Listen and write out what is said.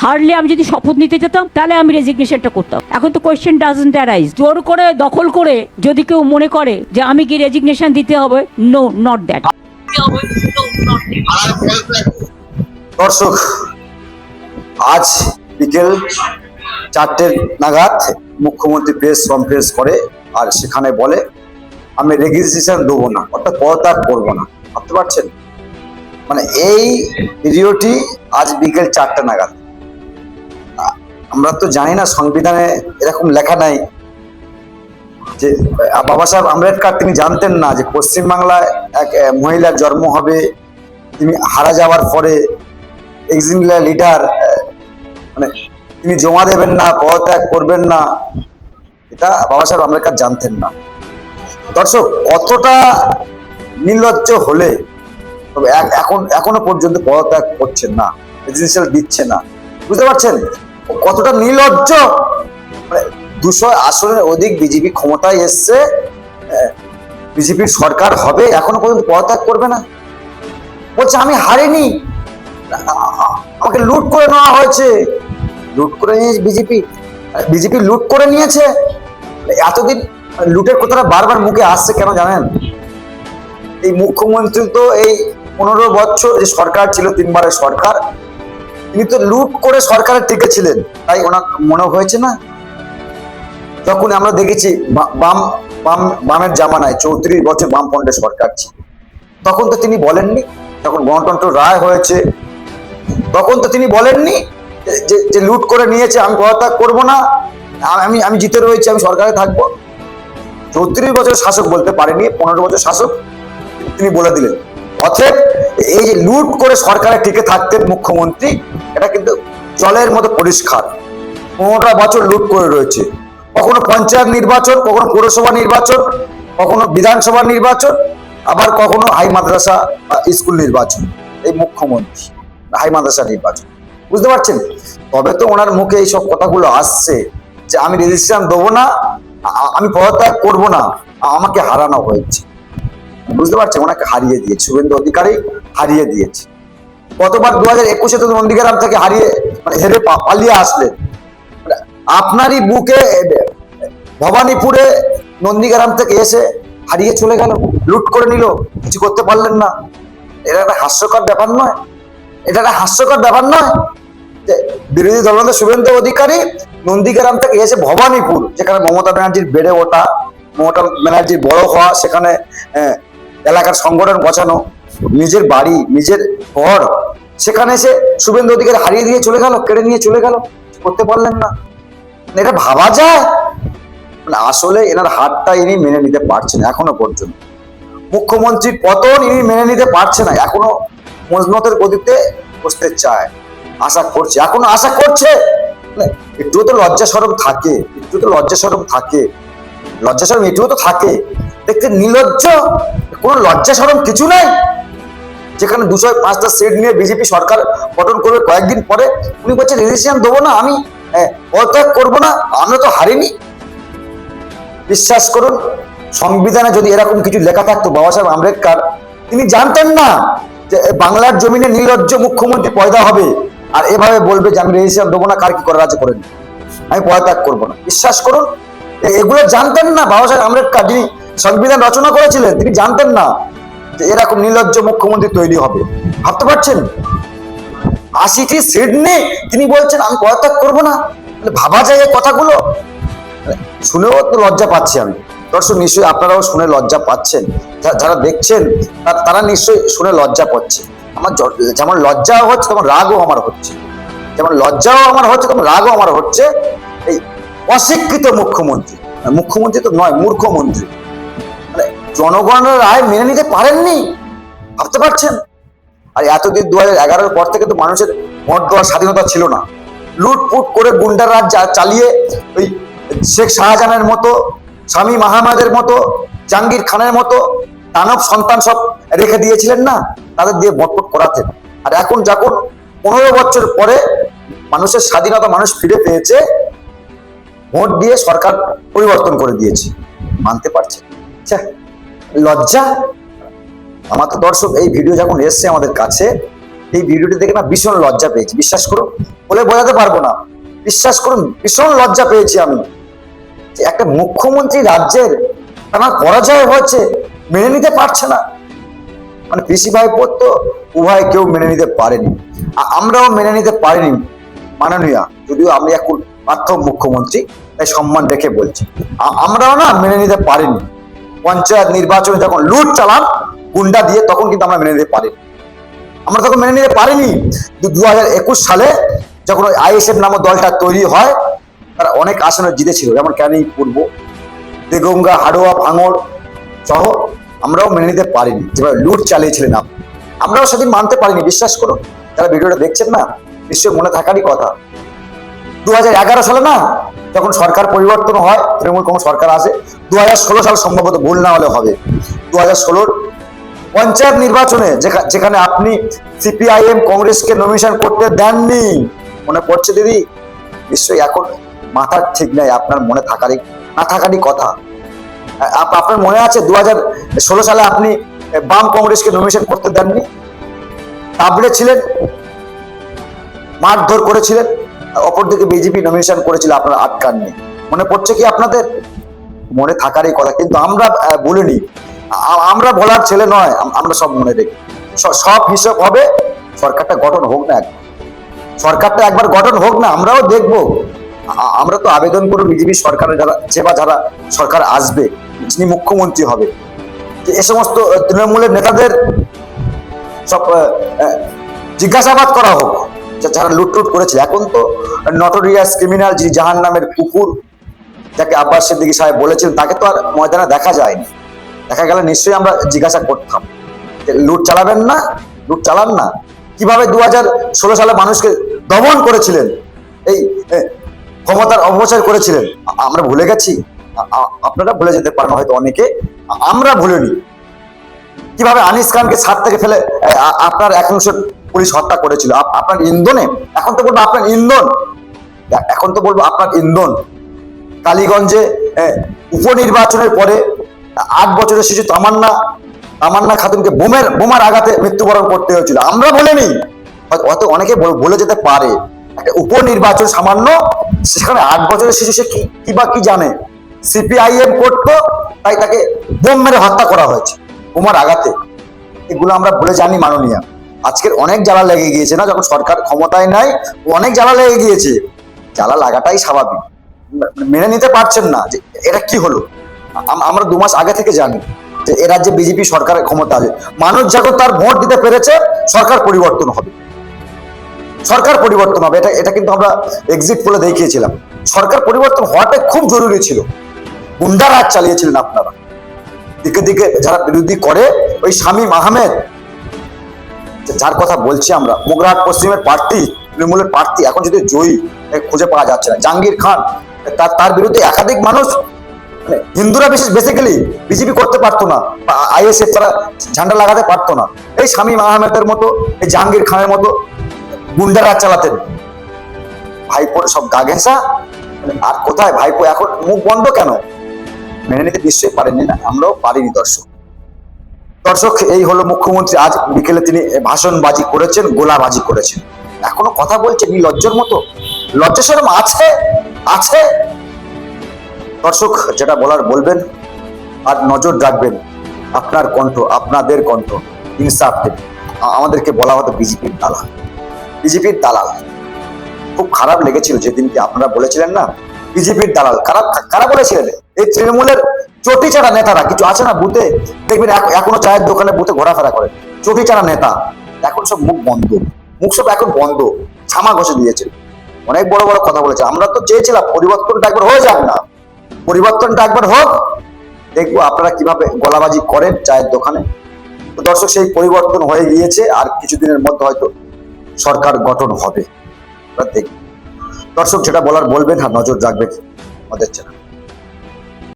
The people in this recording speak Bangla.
হারলে আমি যদি শপথ নিতে যেতাম তাহলে আমি রেজিগনেশনটা করতাম। এখন তো কোয়েশ্চেন ডাজন্ট অ্যারাইজ। জোর করে দখল করে যদি কেউ মনে করে যে আমি কি রেজিগনেশন দিতে হবে, নো, নট দ্যাট। দর্শক, আজ বিকেল 4টে নাগাদ মুখ্যমন্ত্রী প্রেস কনফারেন্স করে আর সেখানে বলে আমি রেজিগনেশন দেবো না, অর্থাৎ পদত্যাগ করবো না। ভাবতে পারছেন? মানে এই ভিডিওটি আজ বিকেল 4টে নাগাদ। আমরা তো জানি না সংবিধানে এরকম লেখা নাই যে বাবা সাহেব আম্বেদকর তিনি জানতেন না যে পশ্চিমবাংলায় এক মহিলার জন্ম হবে, তিনি হারা যাওয়ার পরে এক্সিকিউটিভ লিডার মানে তিনি জমা দেবেন না, পদত্যাগ করবেন না, এটা বাবা সাহেব আম্বেদকর জানতেন না। দর্শক, কতটা নির্লজ্জ হলে তবে এখনো পর্যন্ত পদত্যাগ করছেন না, রেজিগনেশন দিচ্ছে না। বুঝতে পারছেন কতটা নির্লজ্জ? 200 আসনের অধিক বিজেপি ক্ষমতায় এসছে, বিজেপির সরকার হবে, এখনো পর্যন্ত পদত্যাগ করবে না। বলছে আমি হারিনি, আমাকে লুট করে নেওয়া হয়েছে। লুট করে নিয়েছে বিজেপি লুট করে নিয়েছে। এতদিন লুটের কথাটা বারবার মুখে আসছে কেন জানেন? এই মুখ্যমন্ত্রী তো এই 15 বছর যে সরকার ছিল, 3বারের সরকার, তিনি তো লুট করে সরকারে টিকে ছিলেন, তাই ওনার মনে হয়েছে না। যখন আমরা দেখেছি বামের জামানায় 34 বছর বামফ্রন্টের সরকার ছিল, তখন তো তিনি বলেননি, যখন গণতন্ত্র রায় হয়েছে তখন তো তিনি বলেননি যে লুট করে নিয়েছে, আমি পদত্যাগ করবো না, আমি জিতে রয়েছি, আমি সরকারে থাকবো। 34 বছর শাসক বলতে পারেনি, 15 বছর শাসক তিনি বলে দিলেন। অতএব এই যে লুট করে সরকারে টিকে থাকতেন মুখ্যমন্ত্রী, এটা কিন্তু জলের মতো পরিষ্কার। 15টা বছর লুট করে রয়েছে, কখনো পঞ্চায়েত নির্বাচন, কখনো পৌরসভা নির্বাচন, কখনো বিধানসভা নির্বাচন, আবার কখনো হাই মাদ্রাসা স্কুল নির্বাচন। এই মুখ্যমন্ত্রী হাই মাদ্রাসা নির্বাচন, বুঝতে পারছেন? তবে তো ওনার মুখে এইসব কথাগুলো আসছে যে আমি রেজিস্ট্রেশন দেবো না, আমি পদত্যাগ করবো না, আমাকে হারানো হয়েছে। বুঝতে পারছেন? ওনাকে হারিয়ে দিয়েছে, শুভেন্দু অধিকারী হারিয়ে দিয়েছে। গতবার 2021-এ তো নন্দীগ্রাম থেকে হেরে পালিয়ে আসলেন। আপনারই বুকে ভবানীপুরে নন্দীগ্রাম থেকে এসে হারিয়ে চলে গেল, লুট করে নিল, কিছু করতে পারলেন না। এটা একটা হাস্যকর ব্যাপার নয়? এটা একটা হাস্যকর ব্যাপার নয় যে বিরোধী দলনেতা শুভেন্দু অধিকারী নন্দীগ্রাম থেকে এসে ভবানীপুর, যেখানে মমতা ব্যানার্জির বেড়ে ওঠা, মমতা ব্যানার্জির বড় হওয়া, সেখানে এলাকার সংগঠন গোছানো, নিজের বাড়ি, নিজের ঘর, সেখানে এসে শুভেন্দু অধিকারী হারিয়ে দিয়ে চলে গেল, কেড়ে নিয়ে চলে গেল, করতে পারলেন না। এটা ভাবা যায়? আসলে এনার হারটা ইনি মেনে নিতে পারছেন এখনো পর্যন্ত। মুখ্যমন্ত্রীর পতন ইনি মেনে নিতে পারছে না, এখনো মজনতের গতিতে বসতে চায়, আশা করছে, এখনো আশা করছে। একটু তো লজ্জা শরম থাকে, লজ্জা শরম একটুও তো থাকে। দেখতে নির্লজ্জ, কোনো লজ্জা শরম কিছু নাই। যেখানে 205টা সিট নিয়ে বিজেপি সরকার গঠন করবে কয়েকদিন পরে, উনি বলছেন রেজিস্ট্রেশন দেবো না, আমি পদত্যাগ করবো না, আমরা তো হারিনি। বিশ্বাস করুন, সংবিধানে যদি এরকম কিছু লেখা থাকতো, বাবা সাহেব আম্বেদকর তিনি জানতেন না যে বাংলার জমিনে নির্লজ্জ মুখ্যমন্ত্রী পয়দা হবে আর এভাবে বলবে যে আমি রেজিস্ট্রেশন দেবো না, কার কি করার আছে করেন, আমি পদত্যাগ করবো না। বিশ্বাস করুন, এগুলো জানতেন না বাবা সাহেব আম্বেদকর, যিনি সংবিধান রচনা করেছিলেন, তিনি জানতেন না যে এরকম নির্লজ্জ মুখ্যমন্ত্রী তৈরি হবে। ভাবতে পারছেন? 80টি সিট নিয়ে তিনি বলছেন আমি পদত্যাগ করবো না। ভাবা যায় এই কথাগুলো? শুনেও তো লজ্জা পাচ্ছি আমি। দর্শক, নিশ্চয়ই আপনারাও শুনে লজ্জা পাচ্ছেন, যারা দেখছেন তারা নিশ্চয়ই শুনে লজ্জা পাচ্ছে। আমার যেমন লজ্জাও হচ্ছে তেমন রাগও আমার হচ্ছে, যেমন লজ্জাও আমার হচ্ছে তেমন রাগও আমার হচ্ছে। এই অশিক্ষিত মুখ্যমন্ত্রী তো নয়, মূর্খমন্ত্রী, জনগণের রায় মেনে নিতে পারেননি। ভাবতে পারছেন? আর এতদিন 2011-এর পর থেকে তো মানুষের ভোট দেওয়ার স্বাধীনতা ছিল না। লুটপুট করে গুন্ডার রাজ চালিয়ে ওই শেখ শাহজাহানের মতো, স্বামী মাহমুদের মতো, জাহাঙ্গীর খানের মতো দানব সন্তান সব রেখে দিয়েছিলেন না, তাদের দিয়ে ভোট করাতেন। আর এখন যখন 15 বছর পরে মানুষের স্বাধীনতা মানুষ ফিরে পেয়েছে, ভোট দিয়ে সরকার পরিবর্তন করে দিয়েছে, মানতে পারছে? লজ্জা। আমার তো দর্শক এই ভিডিও যখন এসছে আমাদের কাছে, এই ভিডিওটি দেখে না ভীষণ লজ্জা পেয়েছি, বিশ্বাস করো। বলে বোঝাতে পারবো না। বিশ্বাস করুন, ভীষণ লজ্জা পেয়েছি আমি যে একটা মুখ্যমন্ত্রী রাজ্যের আমার পরাজয় হয়েছে মেনে নিতে পারছে না। মানে পিসি ভাইপোর তো উভয় কেউ মেনে নিতে পারেনি, আমরাও মেনে নিতে পারিনি মাননীয়া, যদিও আমি এখন প্রাক্তন মুখ্যমন্ত্রী তাই সম্মান রেখে বলছি, আমরাও না মেনে নিতে পারিনি। পঞ্চায়েত নির্বাচনে যখন লুট চালান গুন্ডা দিয়ে, তখন কিন্তু আমরা মেনে নিতে পারিনি। আমরা তখন মেনে নিতে পারিনি 2021 সালে যখন আইএসএফ নামক দলটা তৈরি হয়, তারা অনেক আসনে জিতেছিল, যেমন ক্যানিং পূর্ব, দেগঙ্গা, হাড়োয়া, ভাঙড় সহ। আমরাও মেনে নিতে পারিনি যেভাবে লুট চালিয়েছিলেন আপনি, আমরাও সেদিন মানতে পারিনি। বিশ্বাস করো, যারা ভিডিওটা দেখছেন না, নিশ্চয়ই মনে থাকারই কথা। 2011 সালে না যখন সরকার পরিবর্তন হয়, তৃণমূল কংগ্রেস সরকার আসে, 2016 সাল সম্ভবত, ভুল না হলে হবে, 2016 পঞ্চায়েত নির্বাচনে যেখানে আপনি সিপিআইএম কংগ্রেসকে নমিনেশন করতে দেননি, মনে পড়ছে দিদি? নিশ্চয়ই এখন মাথার ঠিক নাই, আপনার মনে থাকারই না থাকারই কথা। আপনার মনে আছে 2016 সালে আপনি বাম কংগ্রেসকে নমিনেশন করতে দেননি, তাবড়ে ছিলেন, মারধর করেছিলেন, অপরদিকে বিজেপি নমিনেশন করেছিল, আপনারা আটকাননি। মনে পড়ছে কি আপনাদের? মনে থাকারই কথা, কিন্তু আমরা বলিনি। আমরা বলার ছেলে নয়, আমরা সব মনে রেখে সব হিসাব হবে। সরকারটা গঠন হোক না, সরকারটা একবার গঠন হোক না, আমরাও দেখবো। আমরা তো আবেদন করবো বিজেপি সরকারের যারা সরকার আসবে, যিনি মুখ্যমন্ত্রী হবে, যে এ সমস্ত তৃণমূলের নেতাদের সব জিজ্ঞাসাবাদ করা হোক, যারা লুটটুট করেছে। এখন তো নটোরিয়াস ক্রিমিনাল যে জাহান নামের কুকুর, যাকে আব্বাস সিদ্দিকী সাহেব বলেছিলেন, তাকে তো আর ময়দানে দেখা যায়নি। দেখা গেলে নিশ্চয়ই আমরা জিজ্ঞাসা করতাম, লুট চালাবেন না, লুট চালান না। কিভাবে 2016 সালে মানুষকে দমন করেছিলেন, এই ক্ষমতার অপচয় করেছিলেন, আমরা ভুলে গেছি? আপনারা ভুলে যেতে পারেন হয়তো অনেকে, আমরা ভুলিনি। কিভাবে আনিস খানকে ছাদ থেকে ফেলে আপনার 100 পুলিশ হত্যা করেছিল আপনার ইন্ধনে। এখন তো বলবো আপনার ইন্ধন, এখন তো বলবো আপনার ইন্ধন। কালীগঞ্জে উপনির্বাচনের পরে 8 বছরের শিশু তামান্না খাতুনকে বোমার আঘাতে মৃত্যুবরণ করতে হয়েছিল, আমরা বলিনি। হয়তো অনেকে বলে যেতে পারে, একটা উপনির্বাচন সামান্য, সেখানে 8 বছরের শিশু, সে কি বা কি জানে? সিপিআইএম করতো তাই তাকে বোম মেরে হত্যা করা হয়েছে বোমার আঘাতে। এগুলো আমরা বলে জানি মাননীয়া। আজকের অনেক জ্বালা লেগে গিয়েছে না, যখন সরকার ক্ষমতায় নাই, অনেক জ্বালা লেগে গিয়েছে। জ্বালা লাগাটাই স্বাভাবিক, মেনে নিতে পারছেন না যে এটা কি হলো। আমরা 2 মাস আগে থেকে জানি যে এ রাজ্যে বিজেপি সরকারের ক্ষমতা আছে। মানুষ যখন তার ভোট দিতে পেরেছে, সরকার পরিবর্তন হবে, সরকার পরিবর্তন হবে। এটা কিন্তু আমরা এক্সিট পোলে দেখিয়েছিলাম। সরকার পরিবর্তন হওয়াটা খুব জরুরি ছিল। গুন্ডা রাজ চালিয়েছিলেন আপনারা, দিকে দিকে যারা বিরোধী করে, ওই শামীম আহমেদ, যার কথা বলছি আমরা, মোগরাহাট পশ্চিমের প্রার্থী, তৃণমূলের প্রার্থী, এখন যদি জয়ী খুঁজে পাওয়া যাচ্ছে না। জাহাঙ্গীর খান, তার বিরুদ্ধে একাধিক মানুষ, হিন্দুরা বেসিক্যালি বিজেপি করতে পারতো না, আইএসএফ তারা ঝান্ডা লাগাতে পারতো না। এই শামীম আহমেদের মতো, এই জাহাঙ্গীর খানের মতো গুন্ডা রাজ চালাতেন। ভাইপোর সব গা ঘেঁষা। আর কোথায় ভাইপো এখন মুখ বন্ধ কেন? মেনে নিতে নিশ্চয়ই পারেননি না, আমরাও পারিনি। দর্শক, এই হলো মুখ্যমন্ত্রী। আজ বিকেলে তিনি ভাষণবাজি করেছেন, গোলাবাজি করেছেন, এখনো কথা বলছেন নির্লজ্জের মতো। লজ্জা শরম আছে? দর্শক, যেটা বলার বলবেন, আর নজর রাখবেন আপনার কণ্ঠ, আপনাদের কণ্ঠ ইনসাফ দেবে। আমাদেরকে বলা হতো বিজেপির দালাল। খুব খারাপ লেগেছিল যেদিনকে আপনারা বলেছিলেন না বিজেপির দালাল। কারা বলেছিলেন? এই তৃণমূলের চটিচাটা নেতারা কিছু আছে না বুথে, দেখবেন এখনো চায়ের দোকানে বুথে ঘোরাফেরা করে, চটিচাটা নেতা। এখন সব মুখ সব এখন বন্ধ, ছামা ঘষে দিয়েছে। অনেক বড় বড় কথা বলেছে। আমরা তো চেয়েছিলাম পরিবর্তনটা একবার হয়ে যাক না, পরিবর্তনটা একবার হোক, দেখবো আপনারা কিভাবে গলাবাজি করেন চায়ের দোকানে। তো দর্শক, সেই পরিবর্তন হয়ে গিয়েছে, আর কিছুদিনের মধ্যে হয়তো সরকার গঠন হবে। দর্শক, যেটা বলার বলবেন, আর নজর রাখবেন আমাদের চ্যানেল।